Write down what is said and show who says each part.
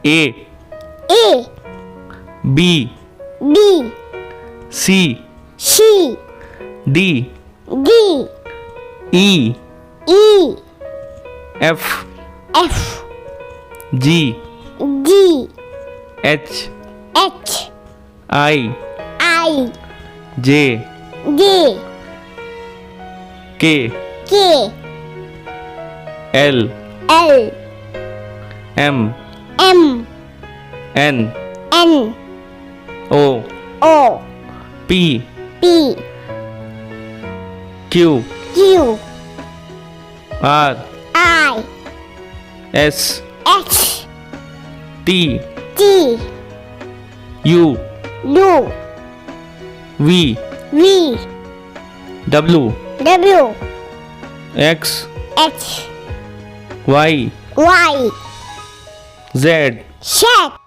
Speaker 1: A
Speaker 2: A
Speaker 1: B
Speaker 2: B
Speaker 1: C
Speaker 2: C
Speaker 1: D
Speaker 2: D
Speaker 1: E
Speaker 2: E
Speaker 1: F
Speaker 2: F
Speaker 1: G
Speaker 2: G
Speaker 1: H
Speaker 2: H
Speaker 1: I
Speaker 2: I
Speaker 1: J
Speaker 2: J
Speaker 1: K
Speaker 2: K
Speaker 1: L
Speaker 2: L
Speaker 1: M
Speaker 2: M
Speaker 1: N
Speaker 2: N
Speaker 1: O
Speaker 2: O
Speaker 1: P
Speaker 2: P
Speaker 1: Q
Speaker 2: Q
Speaker 1: R
Speaker 2: I
Speaker 1: S
Speaker 2: S
Speaker 1: T
Speaker 2: T
Speaker 1: U
Speaker 2: U
Speaker 1: V
Speaker 2: V
Speaker 1: W
Speaker 2: W
Speaker 1: X
Speaker 2: H
Speaker 1: Y
Speaker 2: Y
Speaker 1: Z
Speaker 2: Z